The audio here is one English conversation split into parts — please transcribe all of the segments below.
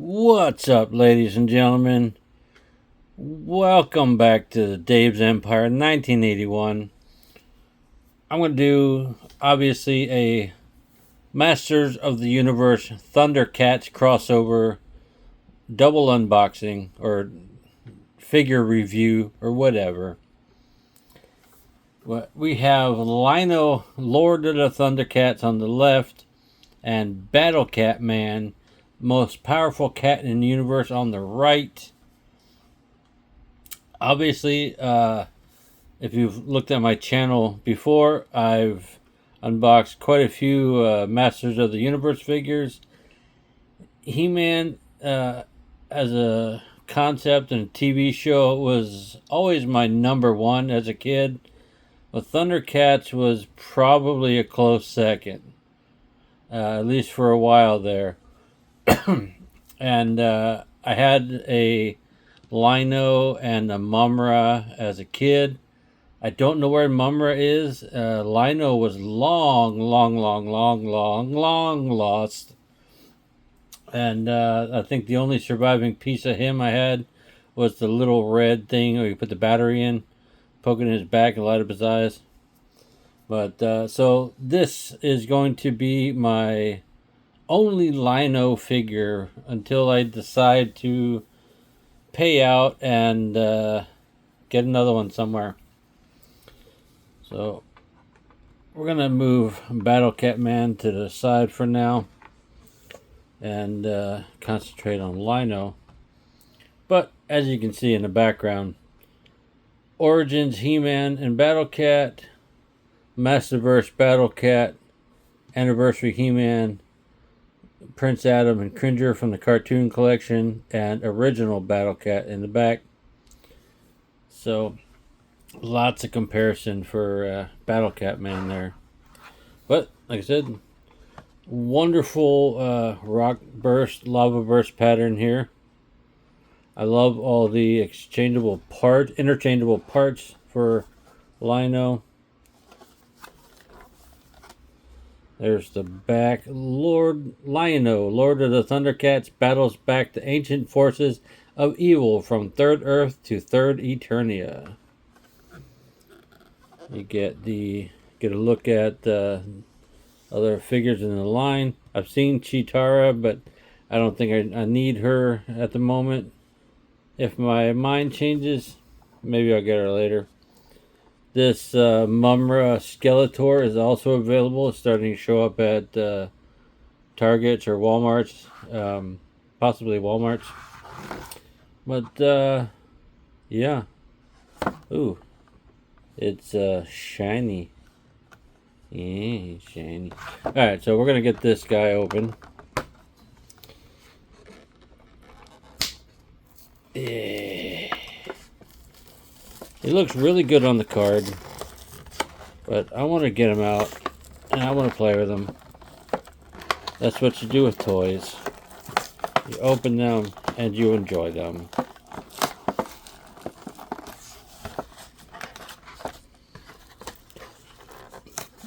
What's up, ladies and gentlemen? Welcome back to Dave's Empire 1981. I'm going to do, obviously, a Masters of the Universe Thundercats crossover double unboxing or figure review or whatever. We have Lino, Lord of the Thundercats, on the left, and Battle Cat Man, most powerful cat in the universe, on the right. Obviously, if you've looked at my channel before, I've unboxed quite a few Masters of the Universe figures. He-Man, as a concept and a TV show, was always my number one as a kid. But Thundercats was probably a close second, at least for a while there. And I had a Lino and a Mumra as a kid. I don't know where Mumra is. Lino was long lost. And I think the only surviving piece of him I had was the little red thing where you put the battery in, poking in his back and light up his eyes. But so this is going to be my only Lino figure until I decide to pay out and get another one somewhere. So we're going to move Battle Cat Man to the side for now and concentrate on Lino. But as you can see in the background, Origins He-Man and Battle Cat, Masterverse Battle Cat, Anniversary He-Man, Prince Adam and Cringer from the cartoon collection, and original Battle Cat in the back. So lots of comparison for Battle Cat Man there. But like I said, wonderful rock burst, lava burst pattern here. I love all the interchangeable parts for Lino. There's the back. Lord Lino, Lord of the Thundercats, battles back the ancient forces of evil from Third Earth to Third Eternia. You get a look at other figures in the line. I've seen Chitara, but I don't think I need her at the moment. If my mind changes, maybe I'll get her later. This Mumra Skeletor is also available. It's starting to show up at Targets or Walmarts, possibly Walmarts. But yeah, ooh, it's shiny. Yeah, shiny. All right, so we're gonna get this guy open. Yeah. He looks really good on the card, but I want to get him out and I want to play with him. That's what you do with toys. You open them and you enjoy them.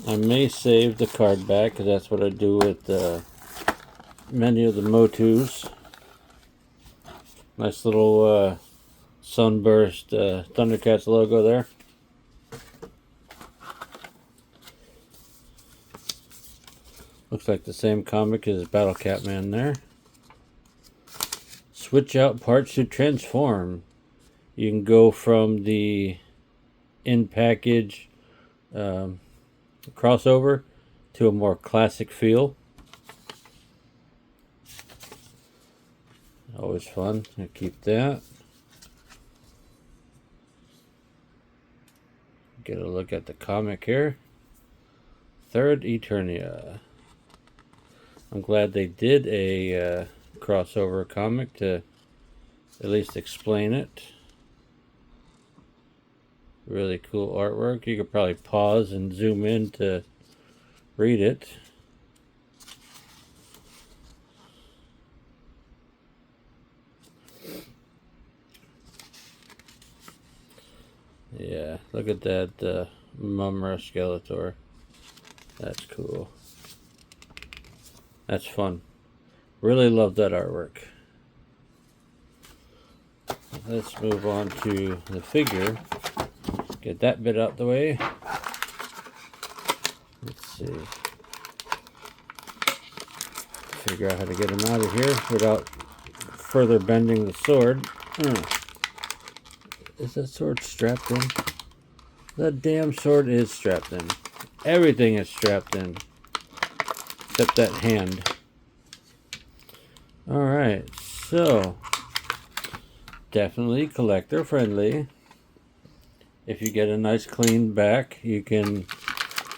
I may save the card back because that's what I do with many of the Motus. Nice little sunburst Thundercats logo there. Looks like the same comic as Battle Cat Man there. Switch out parts to transform. You can go from the in-package crossover to a more classic feel. Always fun. I keep that. Get a look at the comic here. Third Eternia. I'm glad they did a crossover comic to at least explain it. Really cool artwork. You could probably pause and zoom in to read it. Yeah, look at that Mumra Skeletor. That's cool. That's fun. Really love that artwork. let's move on to the figure. Get that bit out the way. Let's see. Figure out how to get him out of here without further bending the sword. Is that sword strapped in? That damn sword is strapped in. Everything is strapped in. Except that hand. Alright, so definitely collector friendly. If you get a nice clean back, you can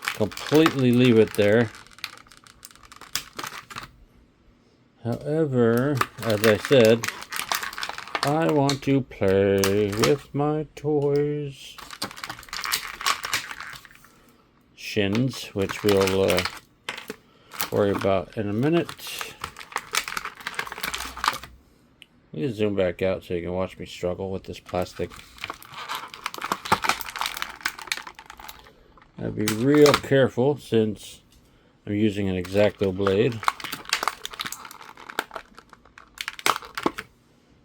completely leave it there. However, as I said, I want to play with my toys. Shins, which we'll worry about in a minute. Let me zoom back out so you can watch me struggle with this plastic. I'll be real careful since I'm using an X-Acto blade.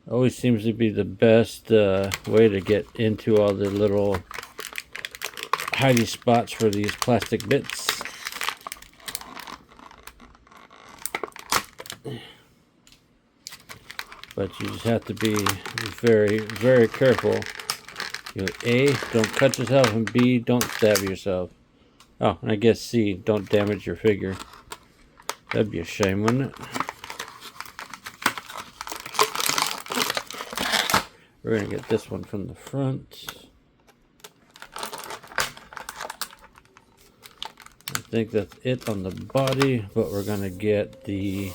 Always seems to be the best way to get into all the little hidey spots for these plastic bits. But you just have to be very, very careful. You know, A, don't cut yourself, and B, don't stab yourself. Oh, and I guess C, don't damage your figure. That'd be a shame, wouldn't it? We're going to get this one from the front. I think that's it on the body, but we're going to get the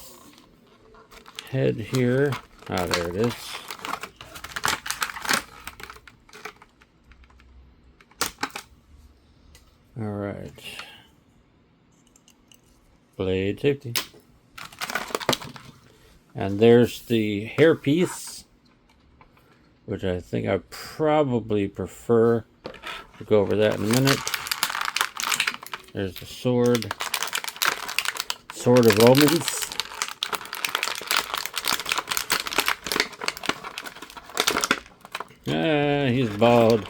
head here. Ah, there it is. All right. Blade safety. And there's the hair piece, which I think I probably prefer. We'll go over that in a minute. There's the sword. Sword of Omens. Ah, he's bald.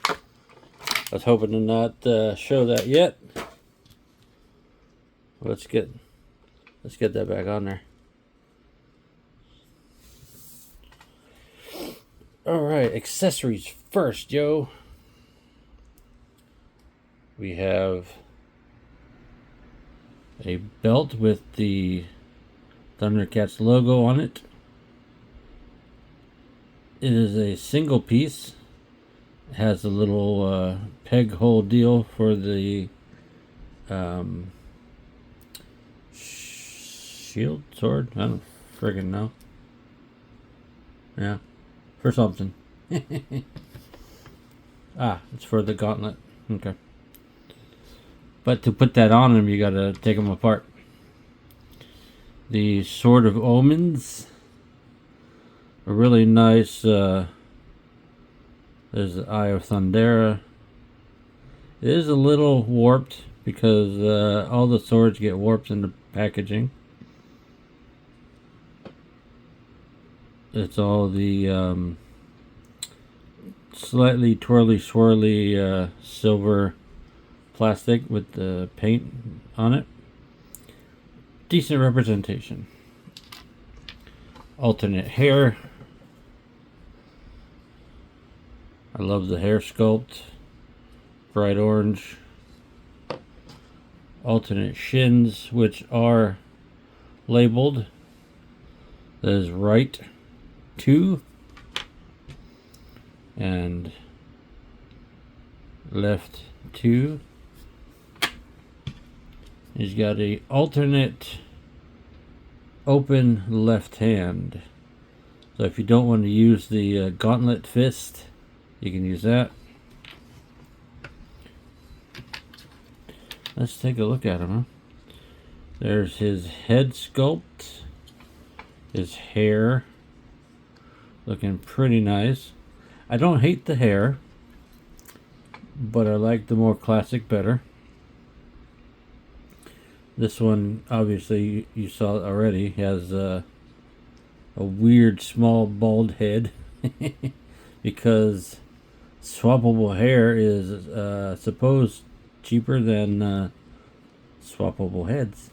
I was hoping to not show that yet. Let's get that back on there. Alright, accessories first, yo. We have a belt with the Thundercats logo on it. It is a single piece. It has a little peg hole deal for the shield, sword? I don't friggin' know. Yeah, for something. Ah, it's for the gauntlet. Okay. But to put that on him, you gotta take them apart. The Sword of Omens. A really nice, there's the Eye of Thundera. It is a little warped because all the swords get warped in the packaging. It's all the slightly twirly swirly silver plastic with the paint on it. Decent representation. Alternate hair. I love the hair sculpt. Bright orange. Alternate shins, which are labeled. That is right 2 and left 2. He's got a alternate open left hand. So if you don't want to use the gauntlet fist, you can use that. Let's take a look at him. Huh? There's his head sculpt. His hair. Looking pretty nice. I don't hate the hair, but I like the more classic better. This one, obviously, you saw it already, has a weird small bald head. because swappable hair is supposed cheaper than swappable heads.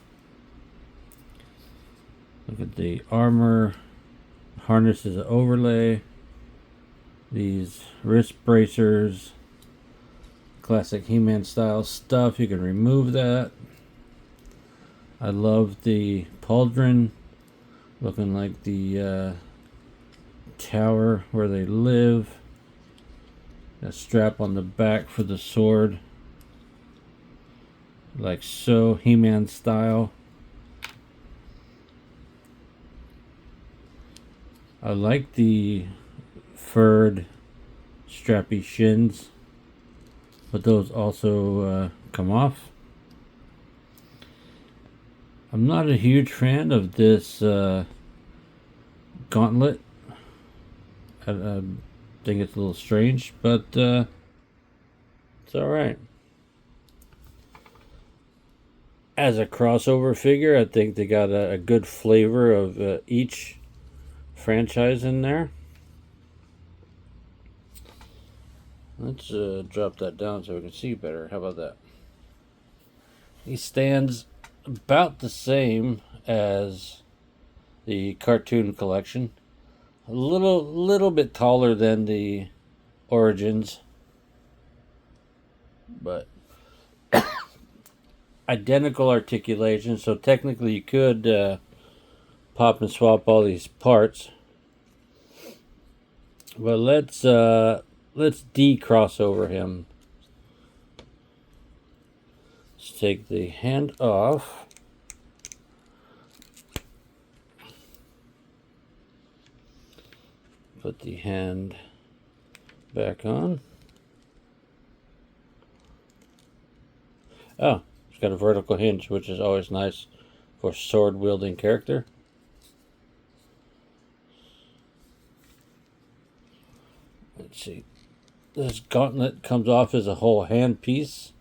Look at the armor. Harness is an overlay. These wrist bracers. Classic He-Man style stuff. You can remove that. I love the pauldron. Looking like the tower where they live. A strap on the back for the sword. Like so, He-Man style. I like the furred strappy shins, but those also come off. I'm not a huge fan of this gauntlet. I think it's a little strange, but it's alright. As a crossover figure, I think they got a good flavor of each franchise in there. Let's drop that down so we can see better. How about that? He stands about the same as the cartoon collection. A little bit taller than the Origins, but identical articulation. So technically, you could pop and swap all these parts. But let's de-crossover him. Let's take the hand off. Put the hand back on. Oh, it's got a vertical hinge, which is always nice for sword-wielding character. Let's see. This gauntlet comes off as a whole hand piece,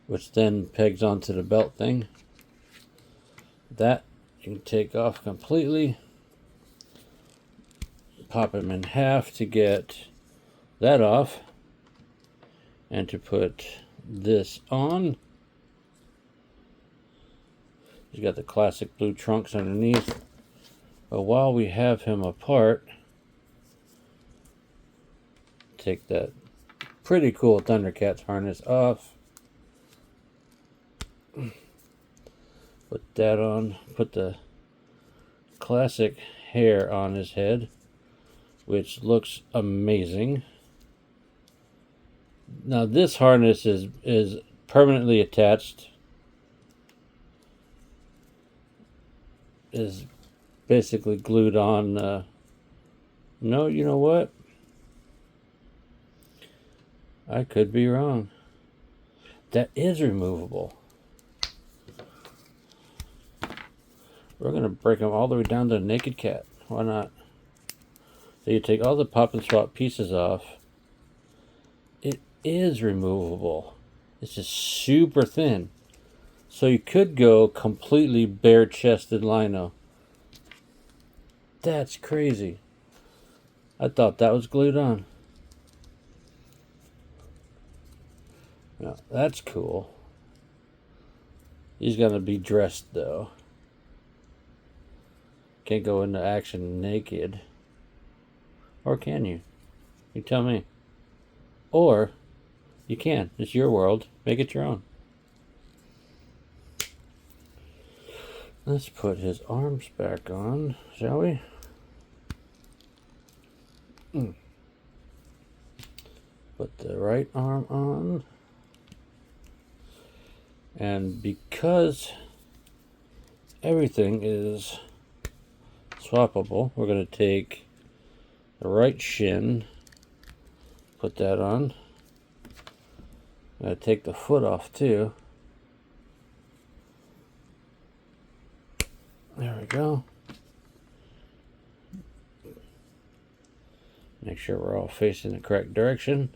which then pegs onto the belt thing. That you can take off completely. Pop him in half to get that off. And to put this on. He's got the classic blue trunks underneath. But while we have him apart, take that pretty cool Thundercats harness off. Put that on. Put the classic hair on his head, which looks amazing. Now this harness is permanently attached. Is basically glued on. No, you know what? I could be wrong. That is removable. We're going to break them all the way down to a naked cat. Why not? So you take all the pop and swap pieces off. It is removable. It's just super thin. So you could go completely bare-chested lino. That's crazy. I thought that was glued on. No, that's cool. He's going to be dressed, though. Can't go into action naked. Or can you? You tell me. Or you can. It's your world. Make it your own. Let's put his arms back on, shall we? Put the right arm on. And because everything is swappable, we're going to take the right shin, put that on. I'm going to take the foot off too. There we go. Make sure we're all facing the correct direction.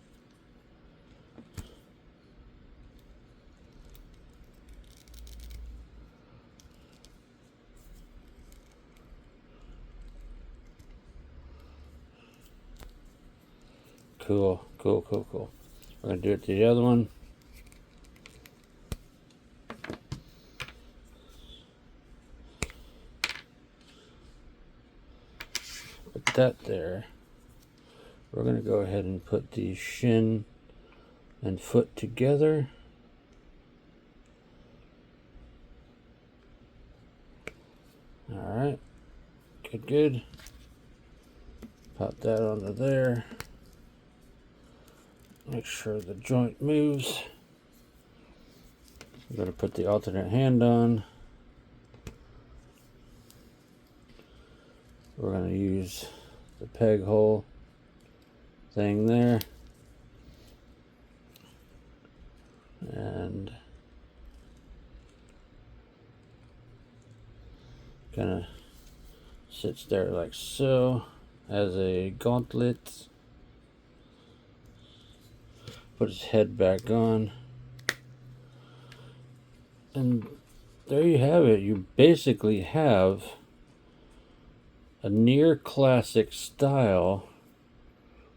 Cool, cool, cool, cool. We're going to do it to the other one. Put that there. We're going to go ahead and put the shin and foot together. Alright. Good, good. Pop that onto there. Make sure the joint moves. I'm going to put the alternate hand on. We're going to use the peg hole thing there. And kind of sits there like so as a gauntlet. Put his head back on. And there you have it. You basically have a near classic style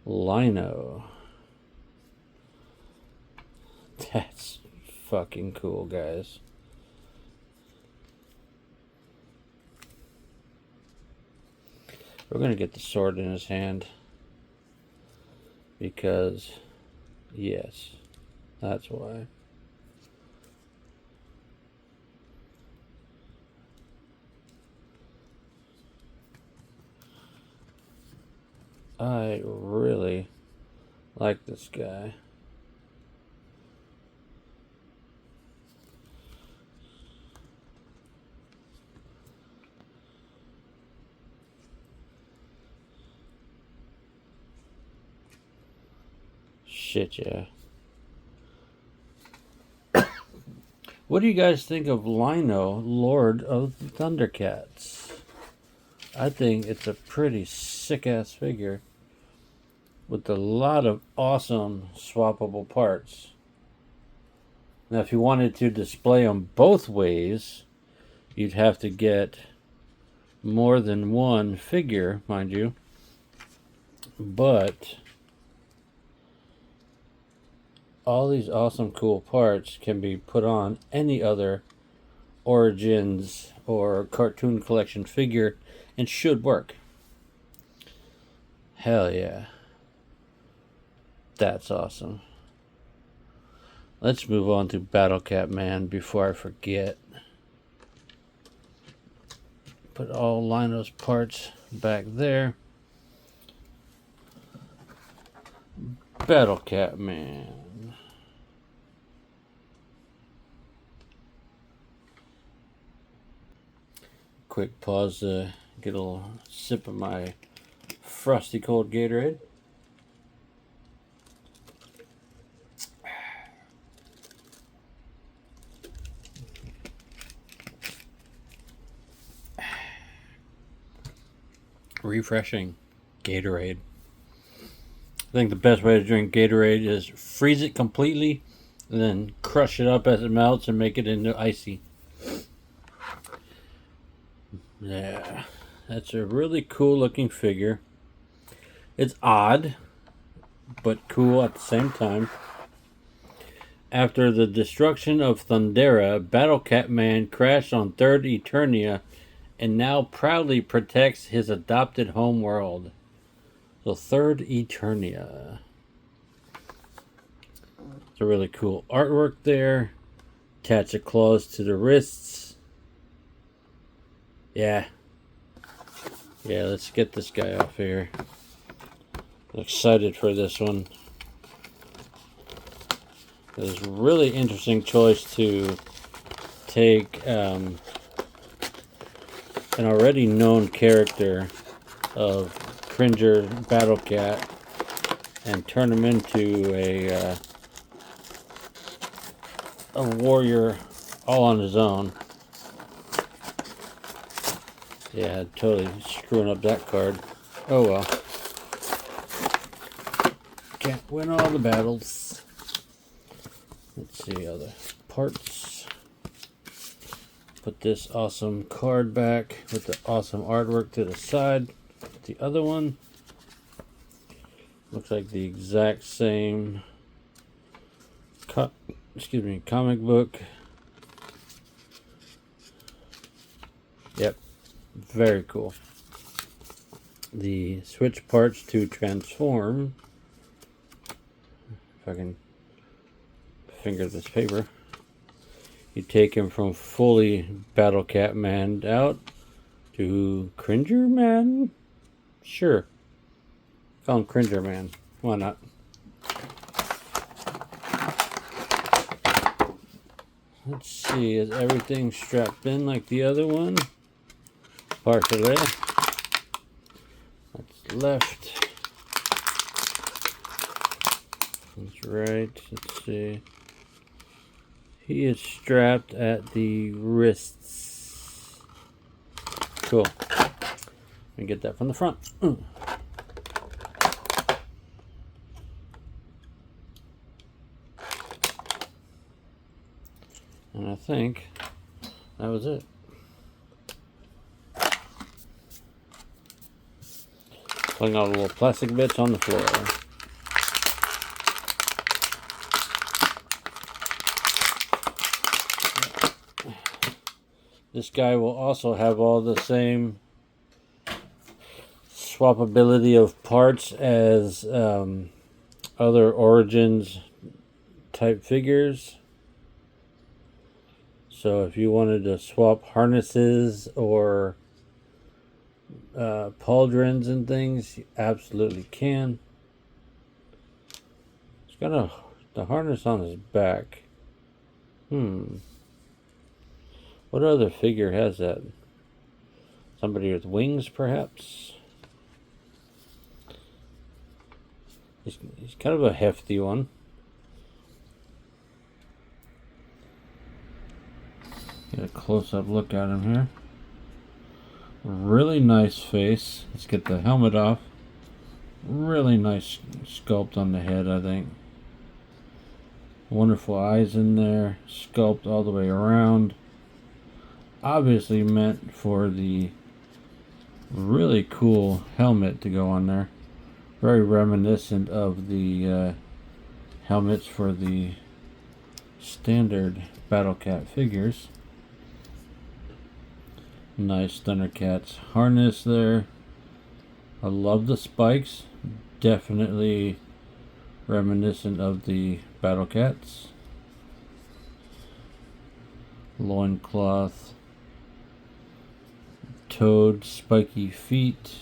lino. That's fucking cool, guys. We're gonna get the sword in his hand because, yes, that's why. I really like this guy. Shit, yeah. What do you guys think of Lino, Lord of the Thundercats? I think it's a pretty sick-ass figure with a lot of awesome swappable parts. Now, if you wanted to display them both ways, you'd have to get more than one figure, mind you. But all these awesome cool parts can be put on any other Origins or Cartoon Collection figure and should work. Hell yeah. That's awesome. Let's move on to Battle Cat Man before I forget. Put all Lino's parts back there. Battle Cat Man. Quick pause to get a little sip of my frosty cold Gatorade. Refreshing Gatorade. I think the best way to drink Gatorade is freeze it completely and then crush it up as it melts and make it into icy. Yeah, that's a really cool looking figure. It's odd, but cool at the same time. After the destruction of Thundera, Battle Cat Man crashed on Third Eternia and now proudly protects his adopted home world. So Third Eternia. It's a really cool artwork there. Attach the claws to the wrists. Yeah. Yeah, let's get this guy off here. I'm excited for this one. It was a really interesting choice to take an already known character of Cringer Battle Cat and turn him into a warrior all on his own. Yeah, totally screwing up that card. Oh well. Can't win all the battles. Let's see other parts. Put this awesome card back with the awesome artwork to the side. The other one. Looks like the exact same comic book. Yep, very cool. The switch parts to transform. If I can finger this paper. You take him from fully Battle Cat Man out to Cringer Man? Sure. Call him Cringer Man. Why not? Let's see, is everything strapped in like the other one? Partially. That's left. That's right. Let's see. He is strapped at the wrists. Cool. Let me get that from the front. And I think that was it. Putting all the little plastic bits on the floor. This guy will also have all the same swappability of parts as other Origins type figures. So if you wanted to swap harnesses or pauldrons and things, you absolutely can. It's got the harness on his back. What other figure has that? Somebody with wings, perhaps? He's kind of a hefty one. Get a close-up look at him here. Really nice face. Let's get the helmet off. Really nice sculpt on the head, I think. Wonderful eyes in there. Sculpt all the way around. Obviously meant for the really cool helmet to go on there. Very reminiscent of the helmets for the standard Battle Cat figures. Nice Thundercats harness there. I love the spikes. Definitely reminiscent of the Battle Cats. Loincloth. Toad spiky feet.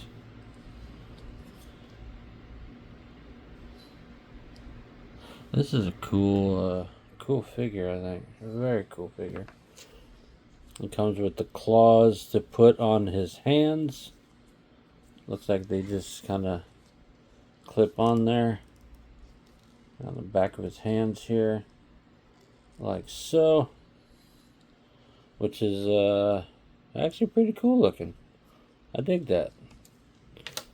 This is a cool figure, I think. A very cool figure. It comes with the claws to put on his hands. Looks like they just kind of clip on there. On the back of his hands here. Like so. Which is actually pretty cool looking. I dig that.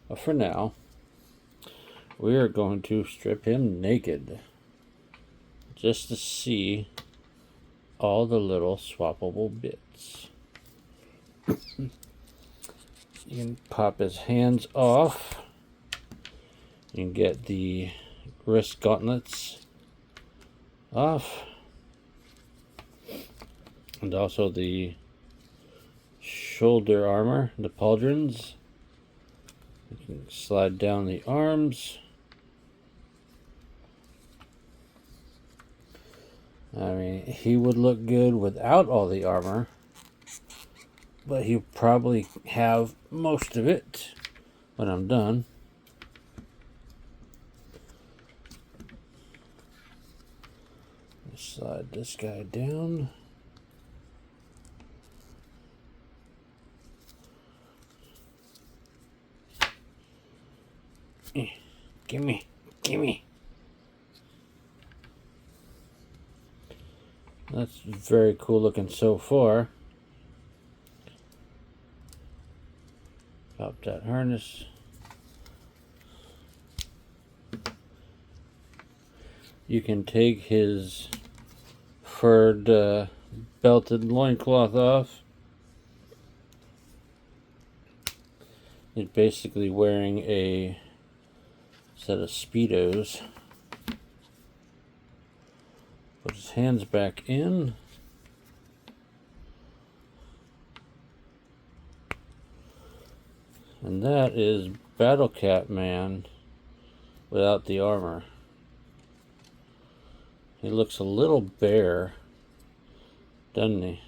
But for now, we are going to strip him naked. Just to see all the little swappable bits. You can pop his hands off. You can get the wrist gauntlets off. And also the shoulder armor, the pauldrons. You can slide down the arms. I mean, he would look good without all the armor, but he'll probably have most of it when I'm done. Slide this guy down. Gimme. That's very cool looking so far. Pop that harness. You can take his furred belted loincloth off. He's basically wearing a set of Speedos. Put his hands back in. And that is Battle Cat Man without the armor. He looks a little bare, doesn't he?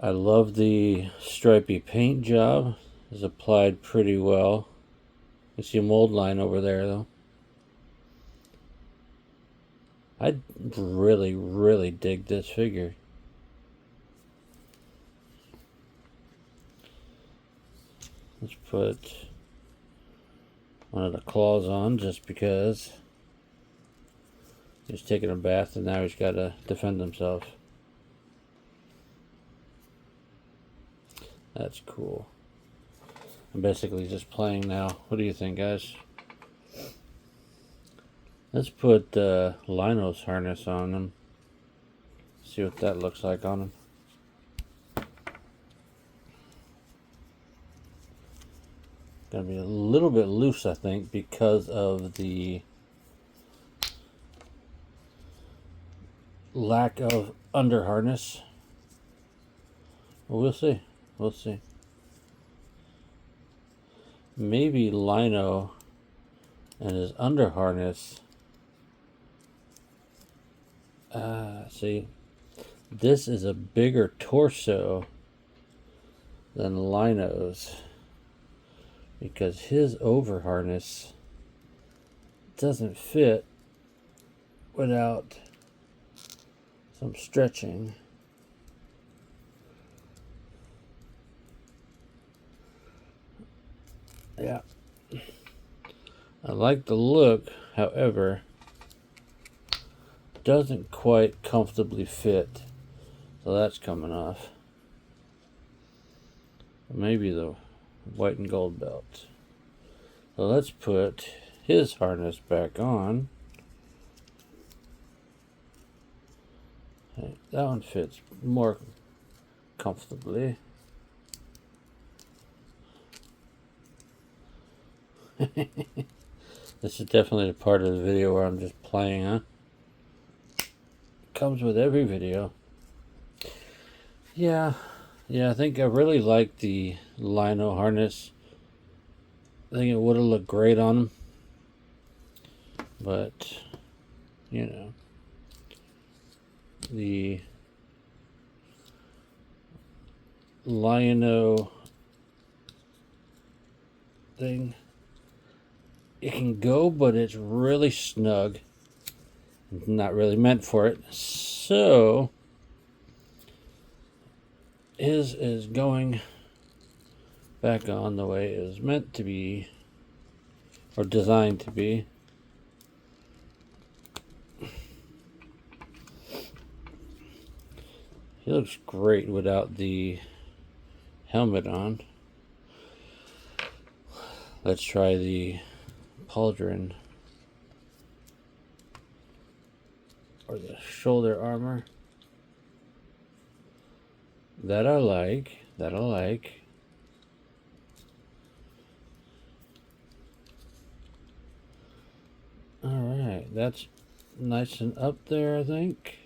I love the stripy paint job. It's applied pretty well. You see a mold line over there though. I really, really dig this figure. Let's put one of the claws on just because he's taking a bath and now he's got to defend himself. That's cool. I'm basically just playing now. What do you think, guys? Let's put Lino's harness on him. See what that looks like on him. Gonna be a little bit loose, I think, because of the lack of under harness. Well, we'll see. We'll see. Maybe Lino and his under harness. See, this is a bigger torso than Lino's because his over harness doesn't fit without some stretching. Yeah, I like the look, however, doesn't quite comfortably fit, so that's coming off. Maybe the white and gold belt. So let's put his harness back on. Okay, that one fits more comfortably. This is definitely the part of the video where I'm just playing, huh? Comes with every video. Yeah, I think I really like the Lino harness. I think it would have looked great on him. But, you know, the Lino thing, it can go, but it's really snug. It's not really meant for it. So his is going back on the way it was meant to be, or designed to be. He looks great without the helmet on. Let's try the pauldron or the shoulder armor. That I like. That I like. Alright, that's nice and up there, I think.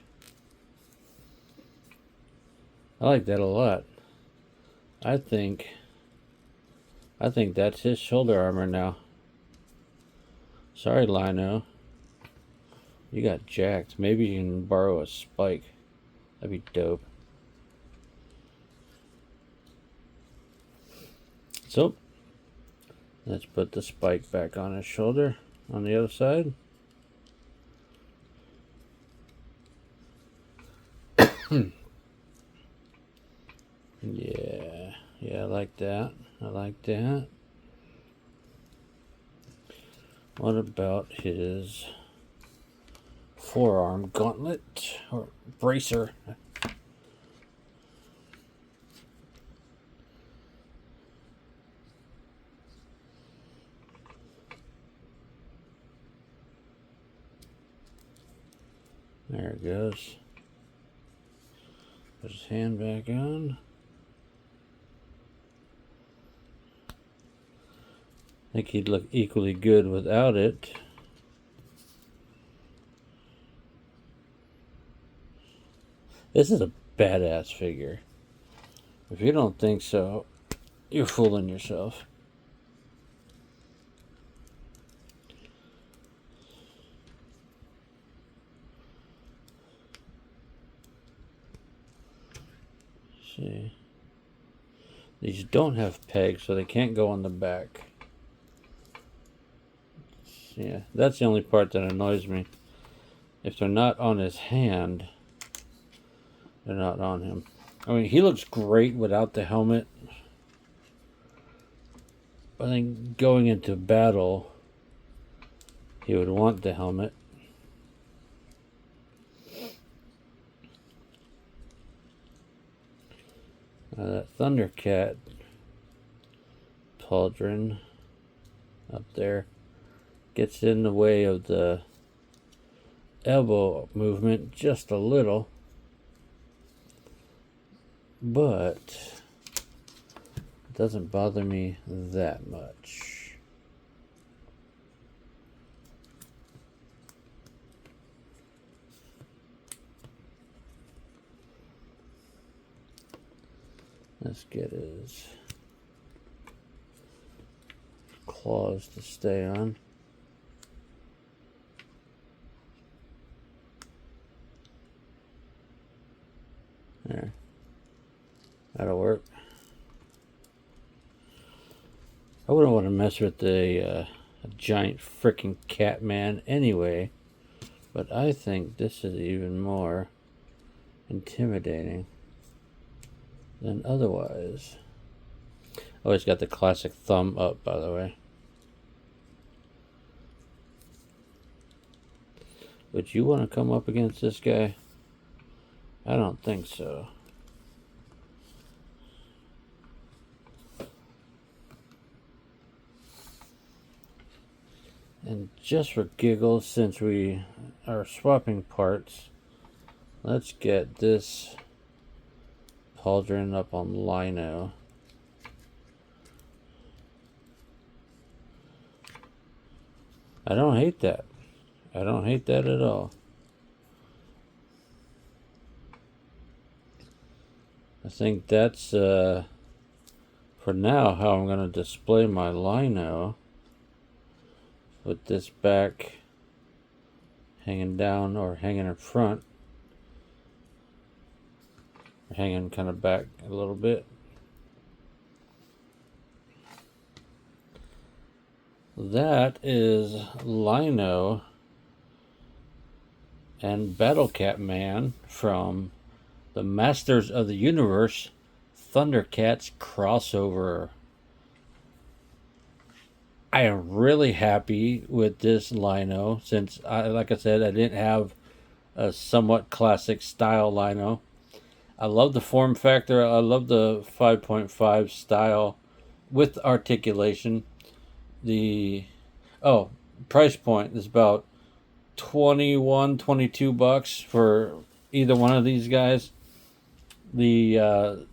I like that a lot. I think that's his shoulder armor now. Sorry, Lino. You got jacked. Maybe you can borrow a spike. That'd be dope. So, let's put the spike back on his shoulder on the other side. Yeah, I like that. I like that. What about his forearm gauntlet or bracer? There it goes. Put his hand back on. think he'd look equally good without it. This is a badass figure. If you don't think so, you're fooling yourself. See, these don't have pegs, so they can't go on the back. Yeah, that's the only part that annoys me. If they're not on his hand, they're not on him. I mean, he looks great without the helmet. I think going into battle, he would want the helmet. That Thundercat pauldron up there gets in the way of the elbow movement just a little, but it doesn't bother me that much. Let's get his claws to stay on. There. That'll work. I wouldn't want to mess with a giant freaking cat man anyway, but I think this is even more intimidating than otherwise. Oh, he's got the classic thumb up, by the way. Would you want to come up against this guy? I don't think so. And just for giggles, since we are swapping parts, let's get this pauldron up on lino. I don't hate that. I don't hate that at all. I think that's, for now, how I'm going to display my lino. With this back hanging down or hanging in front. Or hanging kind of back a little bit. That is Lino and Battlecat Man from the Masters of the Universe Thundercats crossover. I am really happy with this lino since, like I said, I didn't have a somewhat classic style lino. I love the form factor. I love the 5.5 style with articulation. The price point is about 21, 22 bucks for either one of these guys. The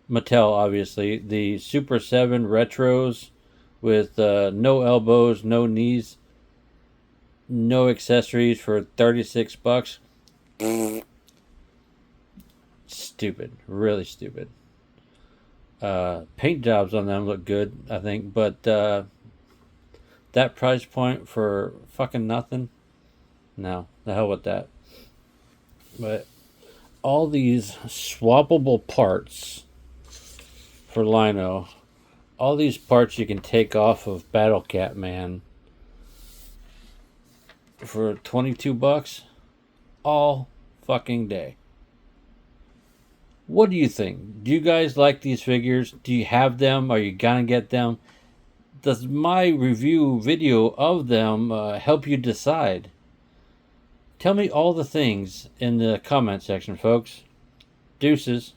Mattel, obviously, the Super 7 Retros with no elbows, no knees, no accessories for 36 bucks. Stupid, really stupid. Paint jobs on them look good, I think, but that price point for fucking nothing? No, the hell with that. But all these swappable parts for lino, all these parts you can take off of Battlecat Man for 22 bucks all fucking day. What do you think? Do you guys like these figures? Do you have them? Are you gonna get them? Does my review video of them help you decide? Tell me all the things in the comment section, folks. Deuces.